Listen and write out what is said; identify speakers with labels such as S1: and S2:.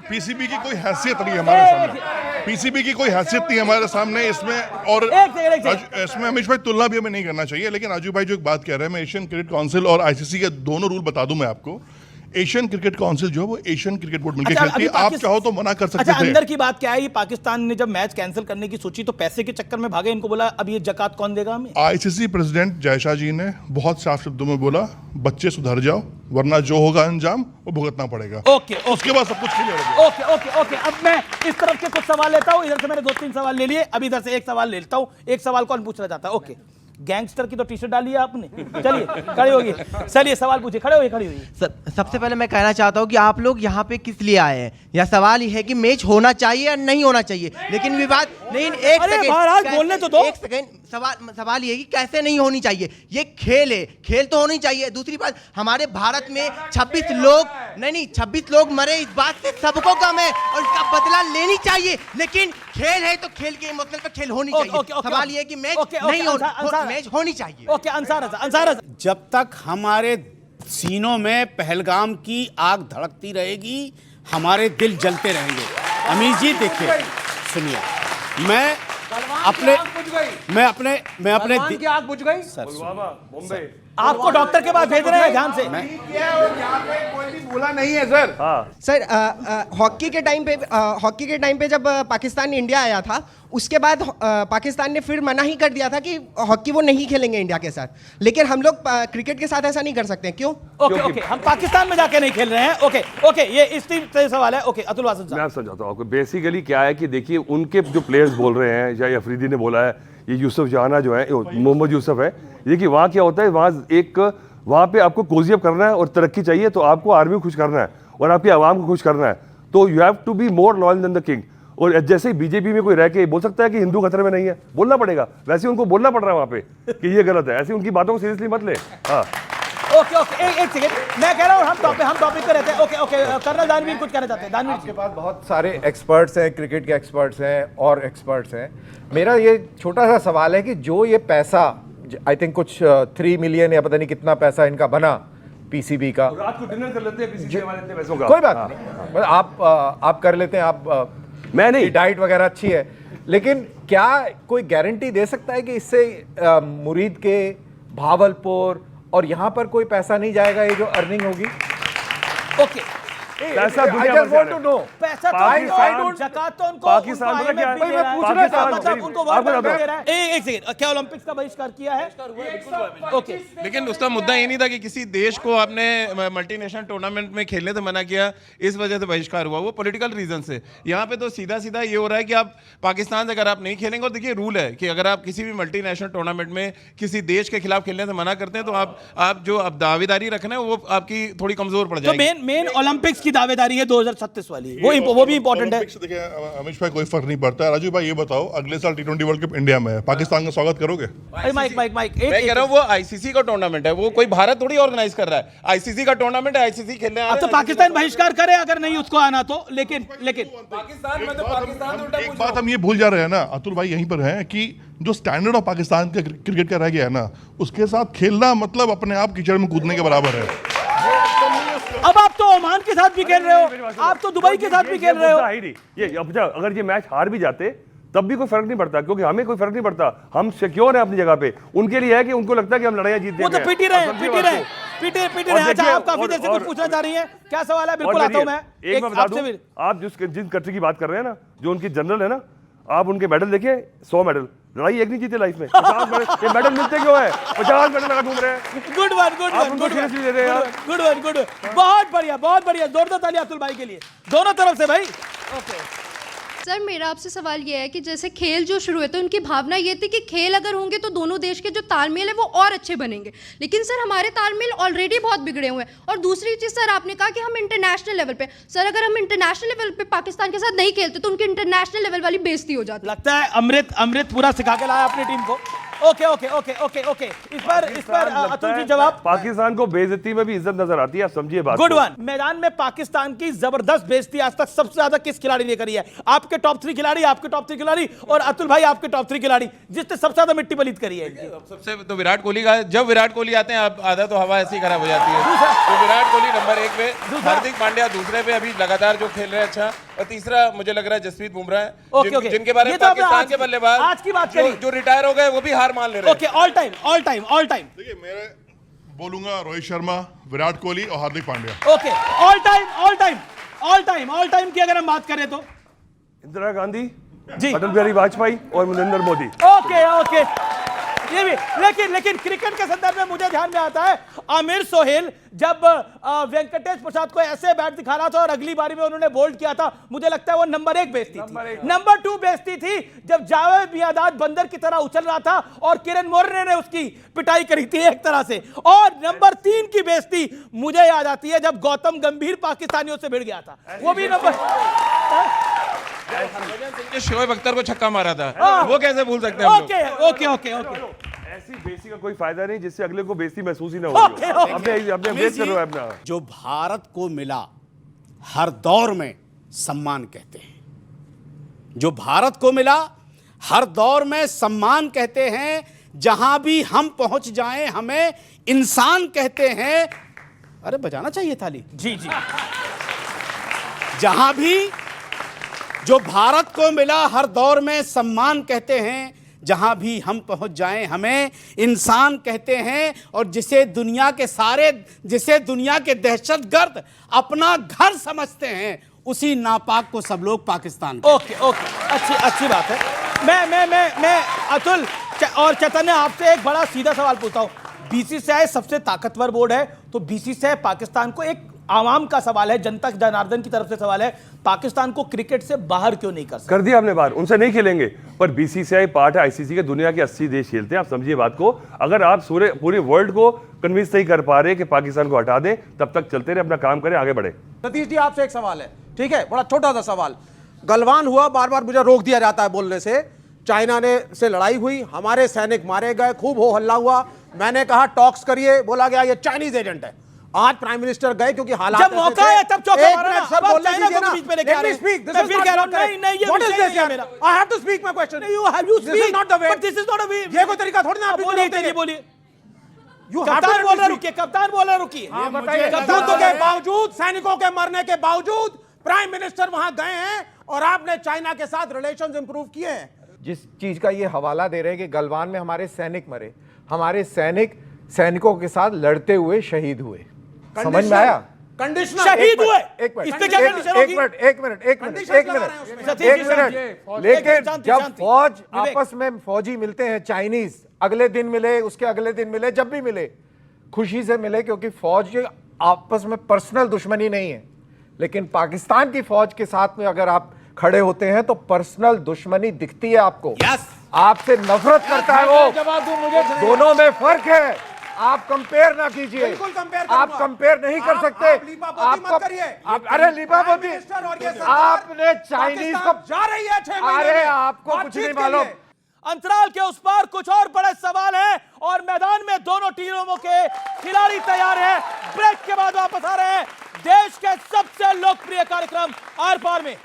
S1: PCB की कोई हैसियत नहीं है हमारे सामने, पीसीबी की कोई हैसियत नहीं है हमारे सामने इसमें। और इसमें अमीश भाई तुलना भी हमें नहीं करना चाहिए, लेकिन राजू भाई जो एक बात कह रहे हैं, मैं एशियन क्रिकेट काउंसिल और आईसीसी के दोनों रूल बता दूं मैं आपको। एशियन क्रिकेट काउंसिल जो है वो एशियन क्रिकेट बोर्ड मिलकर खेलती है, आप चाहो तो मना कर सकते थे।
S2: अंदर की बात क्या है, ये पाकिस्तान ने जब मैच कैंसिल करने की सोची तो पैसे के चक्कर में भागे, इनको बोला अब ये ज़कात कौन देगा हमें।
S1: आईसीसी प्रेसिडेंट जयशाह जी ने बहुत साफ शब्दों में बोला, बच्चे सुधर जाओ वरना जो होगा अंजाम वो भुगतना पड़ेगा।
S2: ओके,
S1: उसके बाद सब कुछ क्लियर हो गया।
S2: ओके ओके ओके, अब मैं इस तरफ के कुछ सवाल लेता हूं, इधर से मैंने 2-3 सवाल ले लिए, अब इधर से एक सवाल लेता हूं। एक सवाल कौन पूछना चाहता है? ओके, गैंगस्टर की तो टी शर्ट डाली है आपने, चलिए खड़े होगी, चलिए सवाल पूछिए, खड़े होइए, खड़ी हुई।
S3: सर, सबसे पहले मैं कहना चाहता हूं कि आप लोग यहाँ पे किस लिए आए हैं? यह सवाल ही है कि मैच होना चाहिए या नहीं होना चाहिए, लेकिन विवाद नहीं। एक सेकंड
S2: बोलने तो दो।
S3: एक सेकंड, सवाल ये है कि कैसे नहीं होनी चाहिए? ये खेल है, खेल तो होनी चाहिए। दूसरी बात, हमारे भारत में 26 लोग नहीं 26 लोग मरे, इस बात से सबको गम है और इसका बदला लेनी चाहिए, लेकिन खेल है तो खेल के इमोशनल पे खेल होनी चाहिए। सवाल ये है कि मैच नहीं होना, मैच होनी चाहिए।
S2: ओके, अंसार
S4: जब तक हमारे सीनों में पहलगाम की आग धड़कती रहेगी, हमारे दिल जलते रहेंगे। अमीश जी देखिए, सुनिए, मैं अपने
S5: की आग बुझ गई
S4: सर,
S2: आपको डॉक्टर के पास भेज रहे हैं, ध्यान से।
S5: कोई भी बोला नहीं है सर।
S6: सर, हॉकी के टाइम पे जब पाकिस्तान इंडिया आया था, उसके बाद पाकिस्तान ने फिर मना ही कर दिया था कि हॉकी वो नहीं खेलेंगे इंडिया के साथ, लेकिन हम लोग क्रिकेट के साथ ऐसा नहीं कर सकते। क्यों?
S2: ओके, हम पाकिस्तान में जाके नहीं खेल रहे हैं। ओके, ये इस टीम से सवाल है। ओके, अतुल वासन साहब,
S7: मैं समझाता हूँ आपको। बेसिकली क्या है कि देखिए, उनके जो प्लेयर्स बोल रहे हैं, चाहे अफरीदी ने बोला है, ये यूसुफ जहाना जो है, मोहम्मद यूसुफ है, देखिए वहाँ क्या होता है, वहाँ पे आपको कोजियब करना है और तरक्की चाहिए, तो आपको आर्मी को खुश करना है और आपकी आवाम को खुश करना है, तो you have to be more loyal than the king. और जैसे ही बीजेपी में कोई रह के बोल सकता है कि हिंदू खतरे में नहीं है, बोलना पड़ेगा, वैसे उनको बोलना पड़ रहा है वहाँ पे कि ये गलत है। ऐसी उनकी बातों को सीरियसली मत ले। हाँ,
S2: ओके, एक सेकंड, मैं कह रहा हूँ हम टॉपिक पे रहते हैं। ओके, कर्नल दानवीर कुछ कहना चाहते हैं। दानवीर
S5: आपके पास बहुत सारे एक्सपर्ट्स हैं, क्रिकेट के एक्सपर्ट्स हैं और एक्सपर्ट्स हैं। मेरा ये छोटा सा सवाल है कि जो ये पैसा, आई थिंक कुछ 3 मिलियन या पता नहीं कितना पैसा इनका बना पीसीबी का,
S7: रात को डिनर कर लेते हैं पीसीबी वाले इतने पैसों का।
S5: कोई बात नहीं, आप कर लेते हैं, आप
S7: मैं नहीं,
S5: डाइट वगैरह अच्छी है, लेकिन क्या कोई गारंटी दे सकता है कि इससे मुरीद के, भावलपुर और यहाँ पर कोई पैसा नहीं जाएगा, ये जो अर्निंग होगी?
S2: ओके,
S7: पैसा दुनिया भर से आ रहा है।
S2: पैसा ज़कात तो उनको
S7: पाकिस्तान में क्या है?
S2: मतलब उनको दे रहा है। एक सेकंड, क्या ओलंपिक्स का बहिष्कार किया है? ओके,
S8: लेकिन उसका मुद्दा ये नहीं था कि किसी देश को आपने मल्टीनेशनल टूर्नामेंट में खेलने से मना किया, इस वजह से बहिष्कार हुआ, वो पॉलिटिकल रीजन से। यहाँ पे तो सीधा सीधा ये हो रहा है कि आप पाकिस्तान से अगर आप नहीं खेलेंगे, और देखिए रूल है कि अगर आप किसी भी मल्टीनेशनल टूर्नामेंट में किसी देश के खिलाफ खेलने से मना करते हैं, तो आप जो आप दावेदारी रखना है वो आपकी थोड़ी कमजोर पड़ जाएगी।
S2: तो मेन ओलंपिक्स की दावेदारी है 2036 वाली, वो भी इंपॉर्टेंट है।
S1: देखिए अमीश भाई, कोई फर्क नहीं पड़ता। राजू भाई ये बताओ, अगले साल T20 वर्ल्ड कप इंडिया में है, पाकिस्तान का स्वागत करोगे?
S2: माइक
S8: मैं कह रहा हूँ वो आईसीसी का टूर्नामेंट है, वो कोई भारत थोड़ी ऑर्गेनाइज कर रहा है। आईसीसी का टूर्नामेंट है, आईसीसी खेलने आ रहा है।
S2: अब तो पाकिस्तान बहिष्कार करे अगर नहीं उसको आना तो, लेकिन
S8: पाकिस्तान में तो पाकिस्तान
S1: एक बात हम ये भूल जा रहे हैं ना, अतुल भाई यहीं पर हैं, कि जो स्टैंडर्ड ऑफ पाकिस्तान के क्रिकेट का रह गया है ना, उसके साथ खेलना मतलब अपने आप कीचड़ में कूदने के बराबर है।
S2: अब आप तो ओमान के साथ भी खेल रहे हो, आप तो दुबई के साथ भी खेल रहे हो।
S7: ये अगर ये मैच हार भी जाते तब भी कोई फर्क नहीं पड़ता, क्योंकि हमें कोई फर्क नहीं पड़ता, हम सिक्योर हैं अपनी जगह पे। उनके लिए है कि उनको लगता है कि हम लड़ाइयां जीत
S2: वो तो पीटी रहे। अच्छा, आप काफी देर से कुछ पूछना चाह रही हैं, क्या सवाल है? बिल्कुल आता हूं मैं।
S7: एक मैं बता दूं, आप जिन कंट्री की बात कर रहे हैं ना, जो उनकी जनरल है ना, आप उनके मेडल देखिए, 100 मेडल, लड़ाई एक नहीं जीते लाइफ में। 50 मेडल, ये मेडल मिलते क्यों है? 50 मेडल लगा घूम रहे हैं।
S2: गुड वन, बहुत बढ़िया, जोरदार तालियां अतुल भाई के लिए, दोनों तरफ से भाई। ओके
S9: सर, मेरा आपसे सवाल ये है कि जैसे खेल जो शुरू हुए थे, उनकी भावना ये थी कि खेल अगर होंगे तो दोनों देश के जो तालमेल है वो और अच्छे बनेंगे, लेकिन सर हमारे तालमेल ऑलरेडी बहुत बिगड़े हुए हैं। और दूसरी चीज़ सर, आपने कहा कि हम इंटरनेशनल लेवल पे, सर अगर हम इंटरनेशनल लेवल पे पाकिस्तान के साथ नहीं खेलते तो उनकी इंटरनेशनल लेवल वाली बेइज्जती हो जाती।
S2: लगता है अमृत पूरा सिखा के लाया अपनी टीम को। Okay okay okay okay okay इस पर अतुल जी जवाब।
S7: पाकिस्तान को बेइज्जती में भी इज्जत नजर आती है, आप समझिए बात
S2: गुड
S7: को।
S2: वन। मैदान में पाकिस्तान की जबरदस्त बेइज्जती आज तक सबसे ज्यादा किस खिलाड़ी ने करी है? आपके टॉप 3 खिलाड़ी, आपके टॉप 3 खिलाड़ी और अतुल भाई आपके टॉप 3 खिलाड़ी, जिसने सबसे ज्यादा मिट्टी पलीत करी है इनकी।
S8: सबसे तो विराट कोहली का, जब विराट कोहली आते हैं अब आधा तो हवा ऐसी खराब हो जाती है। तो विराट कोहली नंबर 1 पे, हार्दिक पांड्या दूसरे पे अभी लगातार जो खेल रहे हैं अच्छा, और तीसरा मुझे लग रहा है जसप्रीत बुमराह है,
S2: ओके, ओके।
S8: जिनके बारे
S2: ये
S8: में
S2: तो आपने
S8: पाकिस्तान के बल्लेबाज
S2: आज की बात करी।
S8: जो रिटायर हो गए वो भी हार मान ले रहे हैं।
S2: Okay, all time all time all time.
S1: देखिए मैं बोलूंगा रोहित शर्मा, विराट कोहली और Hardik Pandya.
S2: Okay, all time all time all time all time की अगर हम बात करें तो
S7: इंदिरा गांधी
S2: जी,
S7: अटल बिहारी वाजपेयी और नरेंद्र मोदी।
S2: ओके ओके, ये भी। लेकिन क्रिकेट के संदर्भ में मुझे ध्यान में आता है आमिर सोहेल जब वेंकटेश प्रसाद को ऐसे बैट दिखा रहा था और अगली बारी में उन्होंने बोल्ड किया था, मुझे लगता है वो नंबर 1 बेइज्जती थी। नंबर 2 बेइज्जती थी जब जावेद मियांदाद बंदर की तरह उछल रहा था और किरण मोरे ने उसकी पिटाई करी थी एक तरह से। और नंबर 3 की बेइज्जती मुझे याद आती है जब गौतम गंभीर पाकिस्तानियों से भिड़ गया था, वो भी नंबर।
S8: शोएब अख्तर को छक्का मारा था, वो कैसे भूल सकते हैं हम लोग?
S2: Okay okay okay okay.
S7: ऐसी बेइज्जती का कोई फायदा नहीं जिससे अगले को बेइज्जती महसूस ही ना
S2: ओके,
S7: हो।
S2: ओके।
S7: अपने वेट कर रहे हो अपना।
S4: जो भारत को मिला हर दौर में सम्मान कहते हैं, जो भारत को मिला हर दौर में सम्मान कहते हैं, जहां भी हम पहुंच जाएं हमें इंसान कहते हैं। अरे बजाना चाहिए थाली।
S2: जी जी,
S4: जहां भी जो भारत को मिला हर दौर में सम्मान कहते हैं, जहां भी हम पहुंच जाएं हमें इंसान कहते हैं, और जिसे दुनिया के दहशतगर्द अपना घर समझते हैं, उसी नापाक को सब लोग पाकिस्तान कहते हैं।
S2: ओके ओके, अच्छी बात है। मैं अतुल और चैतन्य आपसे एक बड़ा सीधा सवाल पूछता हूं। बीसीसीआई सबसे ताकतवर बोर्ड है, तो बीसीसीआई पाकिस्तान को, एक आवाम का सवाल है, जनता जनार्दन की तरफ से सवाल है, पाकिस्तान को क्रिकेट से बाहर क्यों नहीं कर सकते?
S7: कर दिया हमने बाहर, उनसे नहीं खेलेंगे। पर बीसीसीआई पार्ट है आईसीसी के, दुनिया के 80 देश खेलते हैं, आप समझिए बात को। अगर आप पूरे वर्ल्ड को कन्विंस नहीं कर पा रहे कि पाकिस्तान को हटा दें, तब तक चलते रहे, अपना काम करें, आगे बढ़े।
S10: सतीश जी आपसे एक सवाल है, ठीक है, बड़ा छोटा सा सवाल। गलवान हुआ, बार बार मुझे रोक दिया जाता है बोलने से। चाइना से लड़ाई हुई, हमारे सैनिक मारे गए, खूब हो हल्ला हुआ। मैंने कहा टॉक्स करिए, बोला गया ये चाइनीज एजेंट है। आज प्राइम मिनिस्टर गए क्योंकि हालात
S2: जब मौका है तब चौका मारा ना।
S10: सर
S2: अब आप
S10: बोलने
S2: चाइना
S10: दीजिए
S2: को
S10: ना।
S2: बीच में लेके आ रहे हैं।
S10: Speak. This
S2: मैं
S10: is
S2: फिर
S10: not
S2: कह रहा
S10: your
S2: हूं, नहीं, नहीं, ये
S10: What is
S2: विषय
S10: this
S2: नहीं है
S10: यार?
S2: मेरा।
S10: I have to speak my question.
S2: You have you
S10: This
S2: speak,
S10: is not the way.
S2: but this is not a way.
S10: ये कोई तरीका थोड़ी ना आप
S2: बोलिए,
S10: बोलते हैं।
S2: बोलिए।
S10: You have to
S2: कप्तान बोल रहा
S10: speak.
S2: रुकिए, कप्तान बोल रहा रुकिए।
S10: युद्ध के बावजूद, सैनिकों के मरने के बावजूद प्राइम मिनिस्टर वहां गए हैं और आपने चाइना के साथ रिलेशंस इंप्रूव किए हैं।
S5: जिस चीज का ये हवाला दे रहे हैं कि गलवान में हमारे सैनिक मरे, हमारे सैनिकों के साथ लड़ते हुए शहीद हुए, समझ में आया?
S10: कंडीशनल
S2: शहीद हुए,
S5: एक मिनट,
S2: इसमें क्या कंडीशन होगी?
S5: एक मिनट, लेकिन जब फौज आपस में फौजी मिलते हैं, चाइनीज अगले दिन मिले, उसके अगले दिन मिले, जब भी मिले खुशी से मिले, क्योंकि फौज आपस में पर्सनल दुश्मनी नहीं है। लेकिन पाकिस्तान की फौज के साथ में अगर आप खड़े होते हैं तो पर्सनल दुश्मनी दिखती है आपको। आपसे नफरत करता है वो।
S10: जवाब दूं मुझे,
S5: दोनों में फर्क है, आप कंपेयर ना कीजिए।
S10: बिल्कुल कंपेयर
S5: आप कंपेयर नहीं कर सकते।
S10: आप लीपापोती मत करिए।
S5: अरे लीपापोती,
S10: मिनिस्टर और ये सरकार
S5: आपने चाइनीज को,
S10: पाकिस्तान जा रही है 6 महीने
S5: अरे
S10: में
S5: आपको कुछ
S10: बातचीत
S5: नहीं
S10: के
S5: मालूम।
S10: लिए।
S2: अंतराल के उस पार कुछ और बड़े सवाल हैं और मैदान में दोनों टीमों के खिलाड़ी तैयार हैं। ब्रेक के बाद वापस आ रहे हैं देश के सबसे लोकप्रिय कार्यक्रम आर पार में।